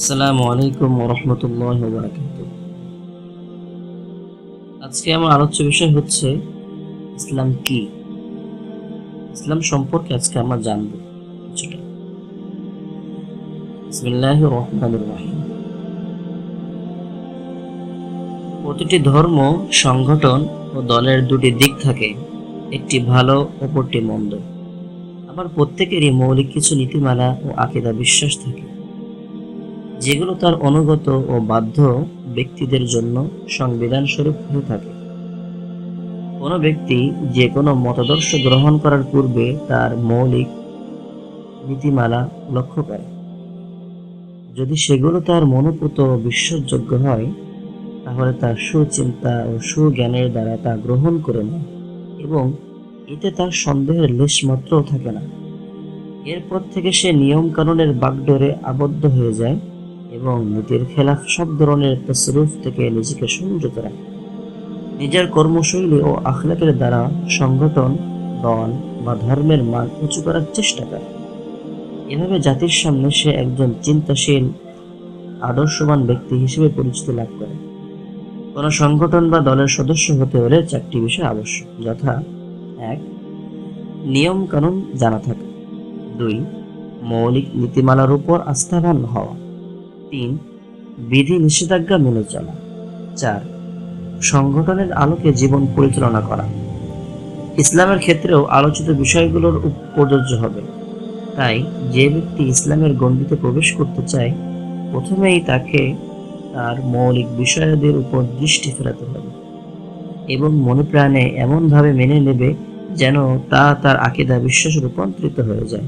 আসসালামু আলাইকুম ওয়া রাহমাতুল্লাহি ওয়া বারাকাতুহু। আজকে আমার আলোচ্য বিষয় হচ্ছে ইসলাম কি? ইসলাম সম্পর্কে আজকে আমরা জানব কিছুটা। বিসমিল্লাহির রহমানির রহিম। প্রতিটি ধর্ম, সংগঠন ও দলের দুটি দিক থাকে, একটি ভালো, অপরটি মন্দ। আবার প্রত্যেকেরই মৌলিক কিছু নীতিমালা ও আকীদা বিশ্বাস থাকে, যেগুলো তার অনুগত ও বাধ্য ব্যক্তিদের জন্য সংবিধান স্বরূপ হয়ে থাকে। কোনো ব্যক্তি যে কোনো মতাদর্শ গ্রহণ করার পূর্বে তার মৌলিক নীতিমালা লক্ষ্য করে। যদি সেগুলো তার মনোপুত ও বিশ্বাসযোগ্য হয়, তাহলে তার সুচিন্তা ও সুজ্ঞানের দ্বারা তা গ্রহণ করে নেয় এবং এতে তার সন্দেহের লেশমাত্রও থাকে না। এরপর থেকে সে নিয়ম কানুনের বাগডোরে আবদ্ধ হয়ে যায় এবং নীতির খেলাফ সব ধরনের তাসরুফ থেকে নিজেকে সংযত রাখে। নিজের কর্মশৈলী ও আখলাকের দ্বারা সংগঠন, দল বা ধর্মের মান উঁচু করার চেষ্টা করে। এভাবে জাতির সামনে সে একজন চিন্তাশীল, আদর্শবান ব্যক্তি হিসেবে পরিচিতি লাভ করে। কোনো সংগঠন বা দলের সদস্য হতে হলে 4টি বিষয় আবশ্যক, যথা: 1. নিয়ম কানুন জানা থাকা। 2. মৌলিক নীতিমালার উপর আস্থাবান হওয়া। 3. বিধি নিষেধাজ্ঞা মেনে চলা। 4. সংগঠনের আলোকে জীবন পরিচালনা করা। ইসলামের ক্ষেত্রেও আলোচিত বিষয়গুলোর প্রযোজ্য হবে। তাই যে ব্যক্তি ইসলামের গণ্ডিতে প্রবেশ করতে চায়, প্রথমেই তাকে তার মৌলিক বিষয়াদির উপর দৃষ্টি ফেরাতে হবে এবং মনে প্রাণে এমনভাবে মেনে নেবে যেন তা তার আকীদা বিশ্বাসে রূপান্তরিত হয়ে যায়।